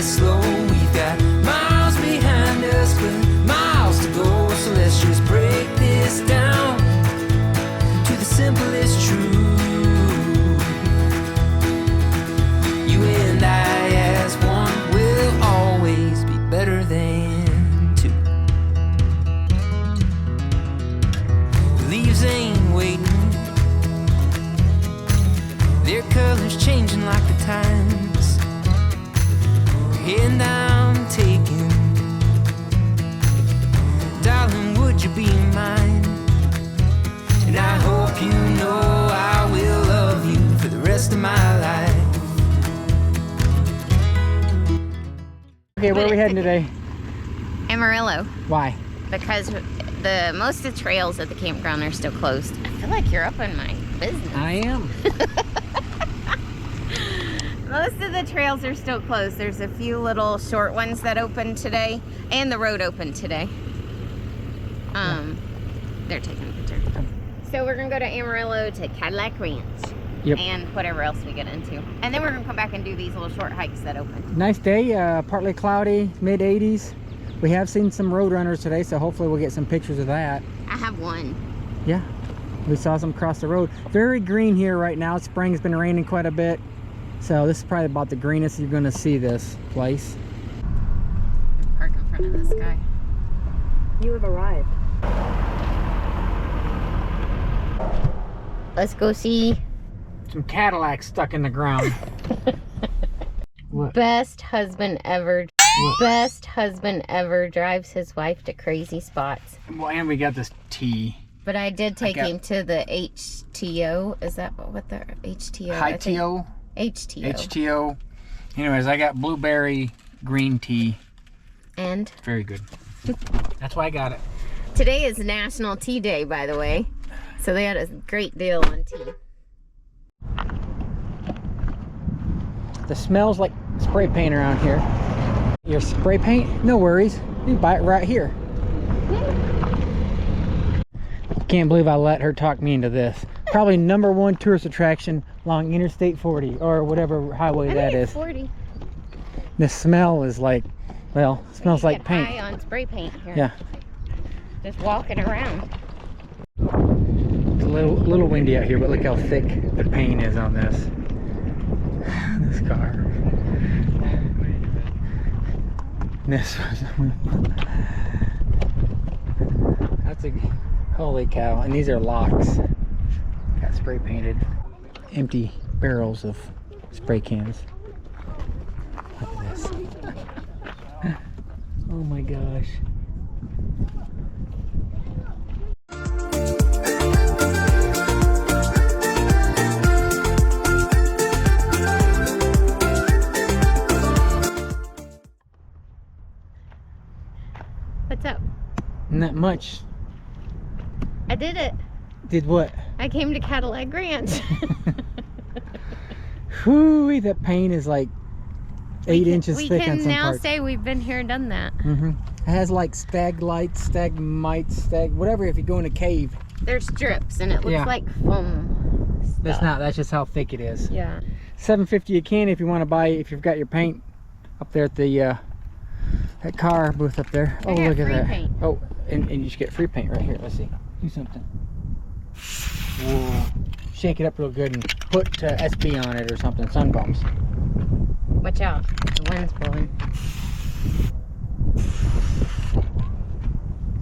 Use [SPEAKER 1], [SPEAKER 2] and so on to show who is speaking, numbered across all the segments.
[SPEAKER 1] slow. We've got miles behind us, but miles to go. So let's just break this down to the simplest truth. You and I as one will always be better than two. The leaves ain't waiting, their colors changing like the times. And I'm taking, darling, would you be mine? And I hope you know I will love you for the rest of my life.
[SPEAKER 2] Okay, where are we heading today?
[SPEAKER 3] Amarillo.
[SPEAKER 2] Why?
[SPEAKER 3] Because most of the trails at the campground are still closed. I feel like you're up in my business.
[SPEAKER 2] I am.
[SPEAKER 3] Most of the trails are still closed. There's a few little short ones that opened today, and the road opened today. They're taking a picture. So we're gonna go to Amarillo to Cadillac Ranch.
[SPEAKER 2] Yep.
[SPEAKER 3] And whatever else we get into. And then we're gonna come back and do these little short hikes that open.
[SPEAKER 2] Nice day, partly cloudy, mid 80s. We have seen some road runners today, so hopefully we'll get some pictures of that.
[SPEAKER 3] I have one.
[SPEAKER 2] Yeah, we saw some cross the road. Very green here right now. Spring's been raining quite a bit. So this is probably about the greenest you're gonna see this place.
[SPEAKER 3] Park in front of this guy.
[SPEAKER 4] You have arrived.
[SPEAKER 3] Let's go see.
[SPEAKER 2] Some Cadillacs stuck in the ground. What?
[SPEAKER 3] Best husband ever.
[SPEAKER 2] What?
[SPEAKER 3] Best husband ever drives his wife to crazy spots.
[SPEAKER 2] Well, and we got this tea.
[SPEAKER 3] But I did take him to the HTO. Is that what the HTO?
[SPEAKER 2] High TO?
[SPEAKER 3] HTO.
[SPEAKER 2] HTO. Anyways, I got blueberry green tea.
[SPEAKER 3] And
[SPEAKER 2] Very good. That's why I got it.
[SPEAKER 3] today is National Tea Day, by the way. So they had a great deal on tea.
[SPEAKER 2] The smells like spray paint around here. Your spray paint? No worries. You buy it right here. Can't believe I let her talk me into this. Probably #1 tourist attraction along Interstate 40 or whatever highway that is.
[SPEAKER 3] 40.
[SPEAKER 2] The smell is like, well, it smells like paint.
[SPEAKER 3] High on spray paint here.
[SPEAKER 2] Yeah.
[SPEAKER 3] Just walking around.
[SPEAKER 2] It's a little windy out here, but look how thick the paint is on this. This car. This that's a holy cow. And these are locks. Got spray painted. Empty barrels of spray cans. Look at this. Oh my gosh.
[SPEAKER 3] What's up?
[SPEAKER 2] Not much.
[SPEAKER 3] I did it.
[SPEAKER 2] Did what?
[SPEAKER 3] I came to Cadillac Ranch.
[SPEAKER 2] Whoo, that paint is like 8 inches thick on some
[SPEAKER 3] We can now
[SPEAKER 2] parts.
[SPEAKER 3] say we've been here and done that.
[SPEAKER 2] It has like stag lights, whatever if you go in a cave.
[SPEAKER 3] There's strips and it looks
[SPEAKER 2] Yeah.
[SPEAKER 3] like foam stuff.
[SPEAKER 2] That's not, that's just how thick it is.
[SPEAKER 3] Yeah.
[SPEAKER 2] $7.50 a can if you want to buy, if you've got your paint up there at the that car booth up there.
[SPEAKER 3] I
[SPEAKER 2] Oh,
[SPEAKER 3] got
[SPEAKER 2] look at
[SPEAKER 3] free
[SPEAKER 2] that.
[SPEAKER 3] paint.
[SPEAKER 2] Oh, and you should get free paint right here. Let's see. Do something. Whoa. Shake it up real good and put SB on it or something. Sun bumps.
[SPEAKER 3] Watch out. The wind's blowing.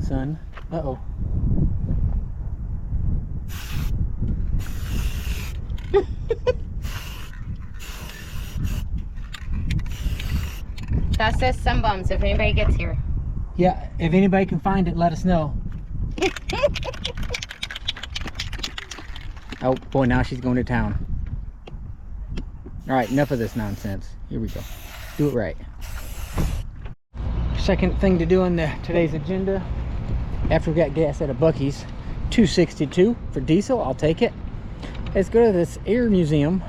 [SPEAKER 2] Sun. Uh-oh.
[SPEAKER 3] That says sun bums if anybody gets here.
[SPEAKER 2] Yeah, if anybody can find it, let us know. Oh boy, now she's going to town. All right, enough of this nonsense. Here we go. Do it right. Second thing to do on today's agenda, after we got gas at a Buc-ee's, $2.62 for diesel, I'll take it. Let's go to this air museum.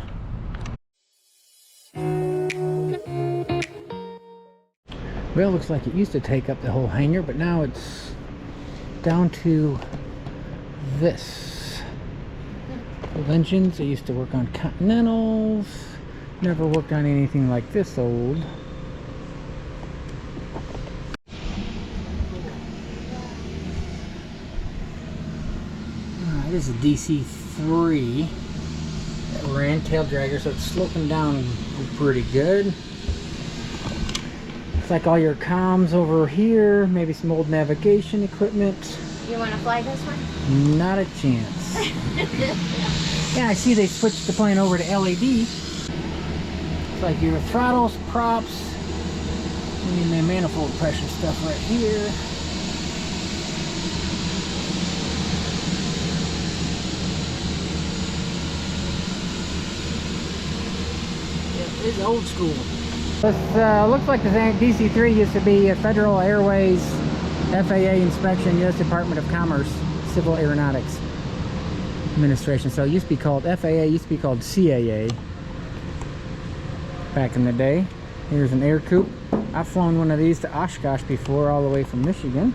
[SPEAKER 2] Well, looks like it used to take up the whole hangar, but now it's down to this. Old engines. I used to work on Continentals. Never worked on anything like this old. is a DC3 that ran tail dragger, so it's sloping down pretty good. Looks like all your comms over here, maybe some old navigation equipment.
[SPEAKER 3] You want to fly this one?
[SPEAKER 2] Not a chance. Yeah, I see they switched the plane over to LED. It's like your throttles, props, and the manifold pressure stuff right here. It's old school. This looks like the DC-3 used to be a Federal Airways FAA inspection, U.S. Department of Commerce, Civil Aeronautics Administration. So it used to be called FAA, used to be called CAA back in the day. Here's an air coupe. I've flown one of these to Oshkosh before, all the way from Michigan.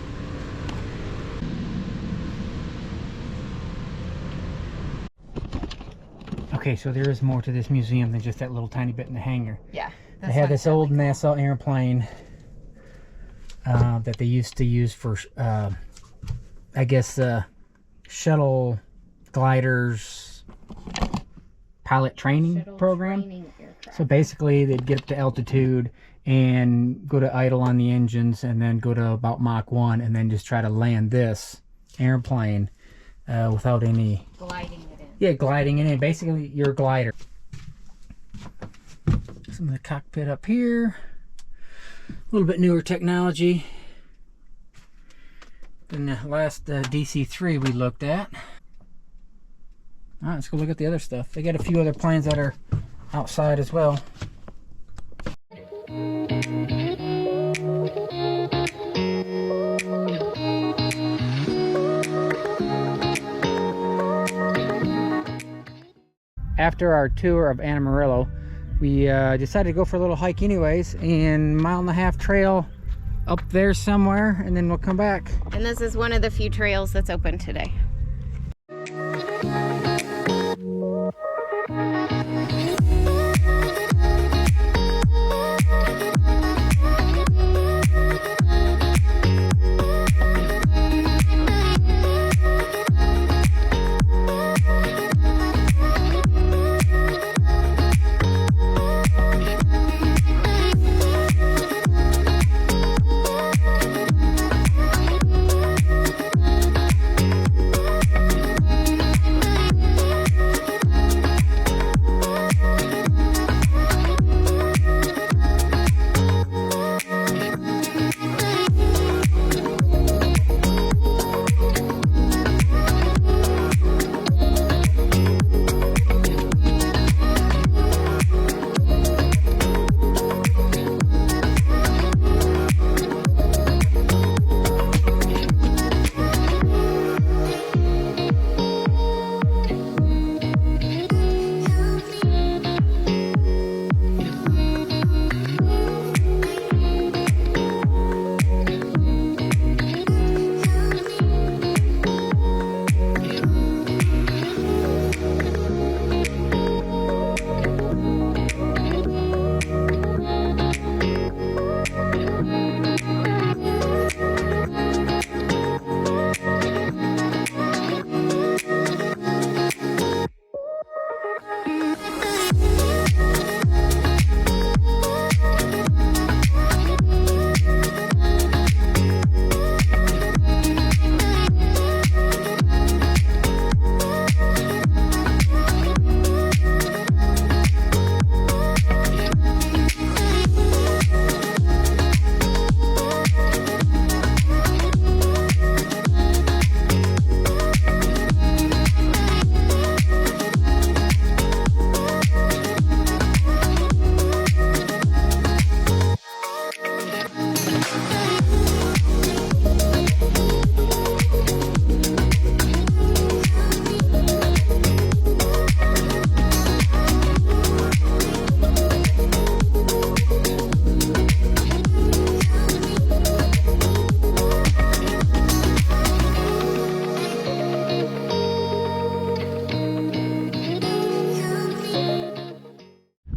[SPEAKER 2] Okay, so there is more to this museum than just that little tiny bit in the hangar.
[SPEAKER 3] Yeah.
[SPEAKER 2] They had this old NASA airplane that they used to use for, I guess, shuttle gliders pilot training program. So basically, they'd get up to altitude and go to idle on the engines, and then go to about Mach 1, and then just try to land this airplane without any
[SPEAKER 3] gliding it in.
[SPEAKER 2] Yeah, gliding it in. Basically, your glider. Some of the cockpit up here. A little bit newer technology than the last DC-3 we looked at. All right, let's go look at the other stuff. They got a few other planes that are outside as well. After our tour of Amarillo, we decided to go for a little hike anyways, and 1.5 mile trail up there somewhere, and then we'll come back.
[SPEAKER 3] And this is one of the few trails that's open today.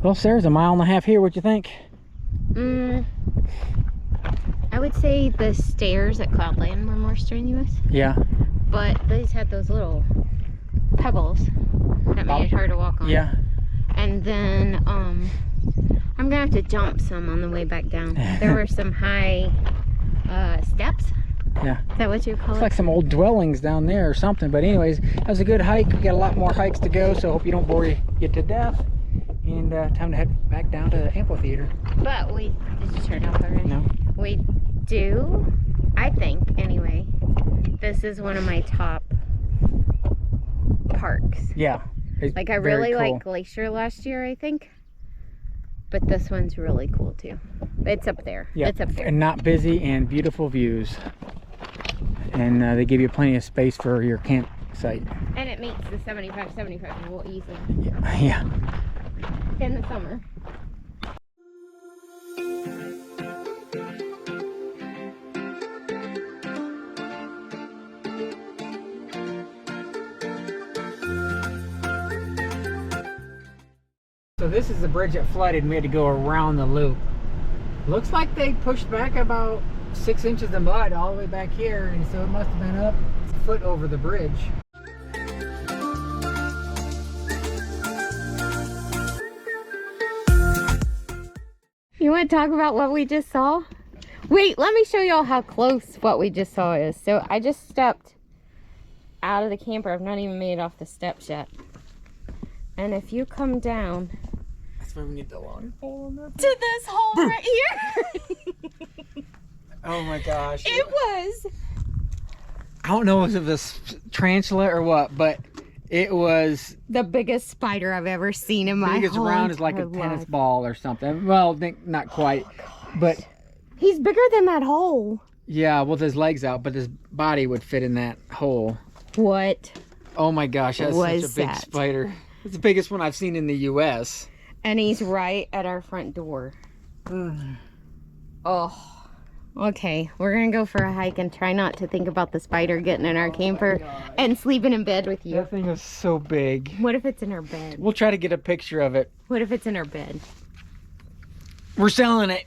[SPEAKER 2] Well, Sarah's 1.5 miles here. What you think?
[SPEAKER 3] I would say the stairs at Cloudland were more strenuous.
[SPEAKER 2] Yeah.
[SPEAKER 3] But these had those little pebbles that made it hard to walk on.
[SPEAKER 2] Yeah.
[SPEAKER 3] And then I'm gonna have to jump some on the way back down. There were some high steps.
[SPEAKER 2] Yeah.
[SPEAKER 3] Is that what you call
[SPEAKER 2] It's
[SPEAKER 3] it?
[SPEAKER 2] like some old dwellings down there or something. But anyways, that was a good hike. We got a lot more hikes to go, so I hope you don't bore you to death. And time to head back down to the amphitheater.
[SPEAKER 3] But did you turn it off already?
[SPEAKER 2] No.
[SPEAKER 3] We do, I think, anyway, this is one of my top parks.
[SPEAKER 2] Yeah.
[SPEAKER 3] Like, I really liked Glacier last year, I think. But this one's really cool, too. It's up there.
[SPEAKER 2] Yeah.
[SPEAKER 3] It's up there.
[SPEAKER 2] And not busy and beautiful views. And they give you plenty of space for your campsite.
[SPEAKER 3] And it meets the 75 rule easily
[SPEAKER 2] Yeah. Yeah.
[SPEAKER 3] in the summer.
[SPEAKER 2] So this is the bridge that flooded and we had to go around the loop. Looks like they pushed back about 6 inches of mud all the way back here, and so it must have been up a foot over the bridge.
[SPEAKER 3] You want to talk about what we just saw? Wait, let me show y'all how close what we just saw is. So I just stepped out of the camper. I've not even made it off the steps yet. And if you come down
[SPEAKER 2] That's why we need the long pole on that.
[SPEAKER 3] to this hole right here,
[SPEAKER 2] Oh my gosh.
[SPEAKER 3] it was
[SPEAKER 2] I don't know if it was tarantula or what, but it was
[SPEAKER 3] the biggest spider I've ever seen in my
[SPEAKER 2] big as
[SPEAKER 3] whole
[SPEAKER 2] round as like a
[SPEAKER 3] entire
[SPEAKER 2] tennis
[SPEAKER 3] life.
[SPEAKER 2] ball or something. Well, not quite, but
[SPEAKER 3] He's bigger than that hole.
[SPEAKER 2] yeah, with his legs out, but his body would fit in that hole.
[SPEAKER 3] What?
[SPEAKER 2] Oh my gosh, that's
[SPEAKER 3] Was
[SPEAKER 2] such a big
[SPEAKER 3] that?
[SPEAKER 2] spider. It's the biggest one I've seen in the U.S.
[SPEAKER 3] And he's right at our front door. Oh. Okay, we're gonna go for a hike and try not to think about the spider getting in our camper and sleeping in bed with you.
[SPEAKER 2] That thing is so big.
[SPEAKER 3] What if it's in our bed?
[SPEAKER 2] We'll try to get a picture of it.
[SPEAKER 3] What if it's in our bed?
[SPEAKER 2] We're selling it.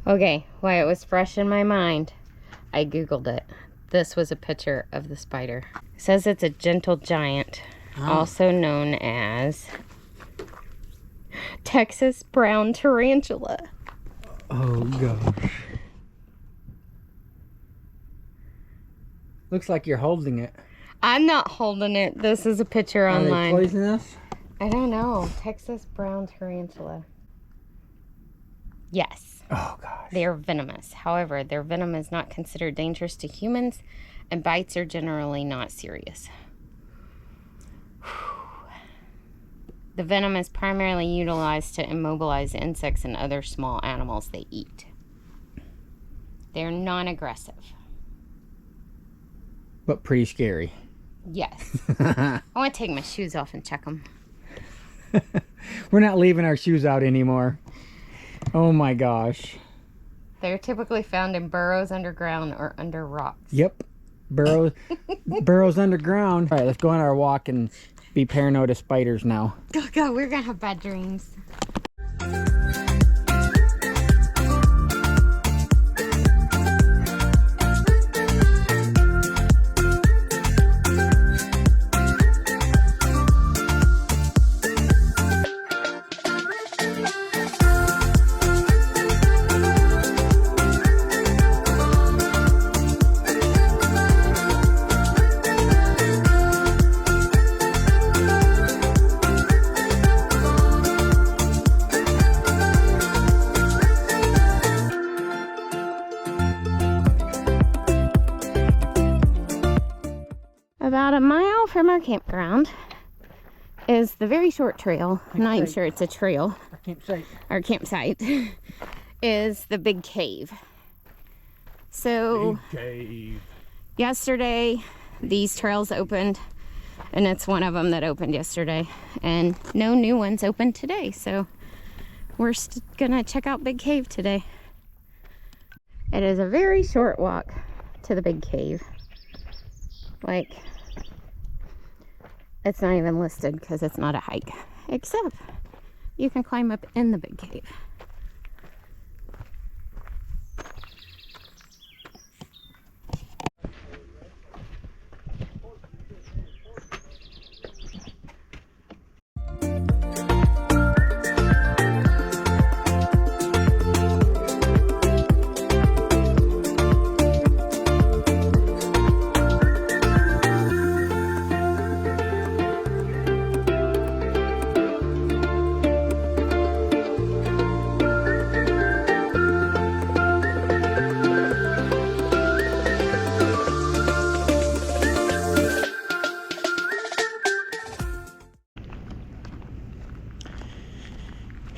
[SPEAKER 3] Okay, while it was fresh in my mind, I googled it. This was a picture of the spider. It says it's a gentle giant, also known as Texas brown tarantula.
[SPEAKER 2] Oh gosh. Looks like you're holding it.
[SPEAKER 3] I'm not holding it. This is a picture
[SPEAKER 2] Are they
[SPEAKER 3] online.
[SPEAKER 2] poisonous?
[SPEAKER 3] I don't know. Texas brown tarantula. Yes,
[SPEAKER 2] Oh gosh.
[SPEAKER 3] they are venomous. However, their venom is not considered dangerous to humans, and bites are generally not serious. The venom is primarily utilized to immobilize insects and other small animals they eat. They're non-aggressive.
[SPEAKER 2] But pretty scary.
[SPEAKER 3] Yes. I want to take my shoes off and check them.
[SPEAKER 2] We're not leaving our shoes out anymore. Oh my gosh.
[SPEAKER 3] They're typically found in burrows underground or under rocks.
[SPEAKER 2] Yep. Burrows underground. All right, let's go on our walk and be paranoid of spiders now.
[SPEAKER 3] Oh God, we're gonna have bad dreams. About a mile from our campground is the very short trail. I'm not even sure it's a trail. Our campsite is the big cave. So yesterday these trails opened, and it's one of them that opened yesterday, and no new ones opened today. So we're gonna check out Big Cave today. It is a very short walk to the Big Cave. Like, it's not even listed because it's not a hike, except you can climb up in the Big Cave.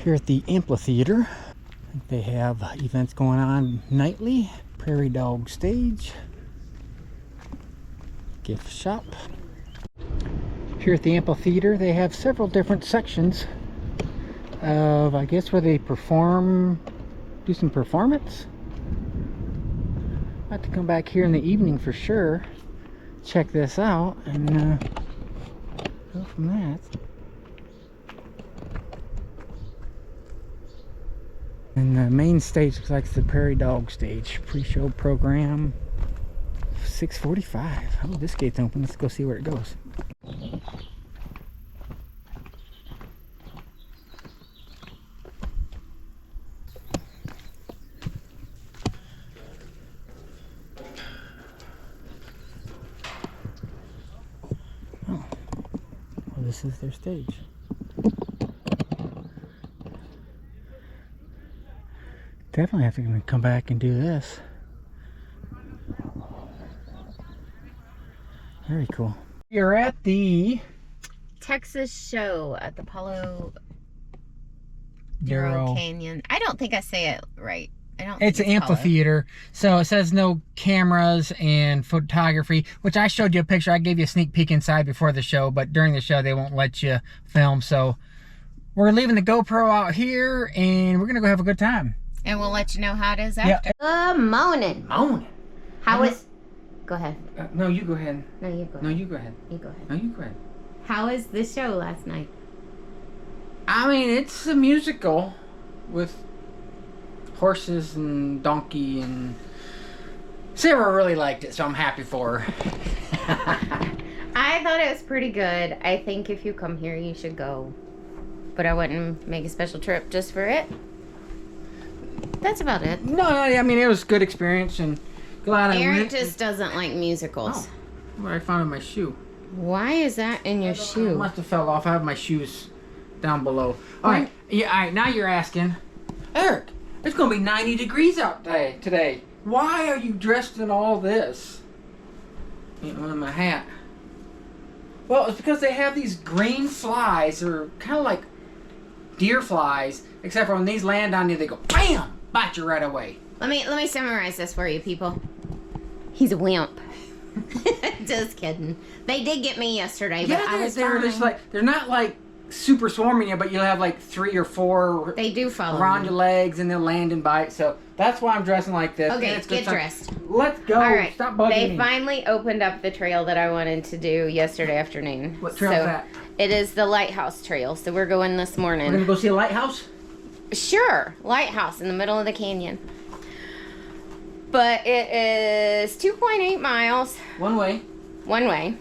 [SPEAKER 2] Here at the amphitheater, they have events going on nightly. Prairie Dog Stage, gift shop. Here at the amphitheater, they have several different sections of, I guess, where they perform, do some performance. I'll have to come back here in the evening for sure, check this out, and go from that. And the main stage looks like it's the Prairie Dog Stage. Pre-show program, 6:45. Oh, this gate's open. Let's go see where it goes. Oh, well, this is their stage. Definitely have to come back and do this. Very cool. You're at the
[SPEAKER 3] Texas show at the Palo
[SPEAKER 2] Duro
[SPEAKER 3] Duro Canyon. I don't think I say it right. I don't.
[SPEAKER 2] It's an amphitheater, so it says no cameras and photography, which I showed you a picture. I gave you a sneak peek inside before the show, but during the show they won't let you film. So we're leaving the GoPro out here, and we're gonna go have a good time.
[SPEAKER 3] And we'll let you know how it is after.
[SPEAKER 2] Yeah.
[SPEAKER 3] Good morning.
[SPEAKER 2] Morning.
[SPEAKER 3] How is? Go ahead.
[SPEAKER 2] No, you go ahead.
[SPEAKER 3] No, you go.
[SPEAKER 2] No, you go ahead.
[SPEAKER 3] You go ahead.
[SPEAKER 2] No, you go ahead.
[SPEAKER 3] How was the show last night?
[SPEAKER 2] I mean, it's a musical with horses and donkey, and Sarah really liked it, so I'm happy for her.
[SPEAKER 3] I thought it was pretty good. I think if you come here, you should go. But I wouldn't make a special trip just for it. That's about it.
[SPEAKER 2] No, I mean, it was a good experience, and glad I
[SPEAKER 3] Eric
[SPEAKER 2] went.
[SPEAKER 3] just doesn't like musicals.
[SPEAKER 2] Oh, what I found in my shoe.
[SPEAKER 3] Why is that in your
[SPEAKER 2] It
[SPEAKER 3] shoe?
[SPEAKER 2] must have fell off. I have my shoes down below. All right, yeah. All right, now you're asking, Eric. It's gonna be 90 degrees out today. Why are you dressed in all this? In my hat. Well, it's because they have these green flies. They're kind of like deer flies, except for when these land on you, they go BAM! Bite you right away.
[SPEAKER 3] Let me summarize this for you, people. He's a wimp. Just kidding. They did get me yesterday, but I was
[SPEAKER 2] they're just like, they're not like super swarming you, but you'll have like 3 or 4
[SPEAKER 3] They do follow
[SPEAKER 2] around
[SPEAKER 3] me.
[SPEAKER 2] your legs, and they'll land and bite. So that's why I'm dressing like this.
[SPEAKER 3] Okay,
[SPEAKER 2] And it's good
[SPEAKER 3] get
[SPEAKER 2] time.
[SPEAKER 3] dressed.
[SPEAKER 2] Let's go.
[SPEAKER 3] All right.
[SPEAKER 2] Stop bugging
[SPEAKER 3] They
[SPEAKER 2] me.
[SPEAKER 3] finally opened up the trail that I wanted to do yesterday afternoon.
[SPEAKER 2] What trail's
[SPEAKER 3] so
[SPEAKER 2] that?
[SPEAKER 3] It is the Lighthouse Trail. So we're going this morning.
[SPEAKER 2] We're gonna go see a lighthouse.
[SPEAKER 3] Sure, lighthouse in the middle of the canyon. But it is 2.8 miles
[SPEAKER 2] One way.
[SPEAKER 3] one way.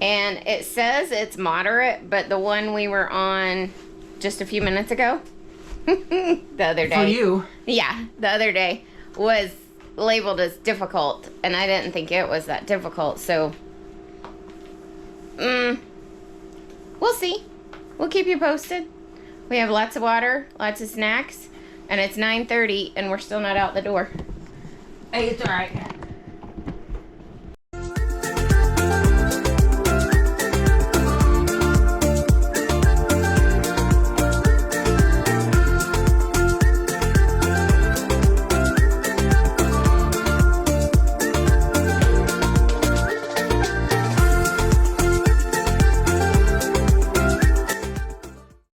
[SPEAKER 3] And it says it's moderate, but the one we were on just a few minutes ago, the other day.
[SPEAKER 2] For you.
[SPEAKER 3] Yeah, the other day was labeled as difficult, and I didn't think it was that difficult, so we'll see. We'll keep you posted. We have lots of water, lots of snacks, and it's 9:30 and we're still not out the door.
[SPEAKER 2] Hey, it's all right.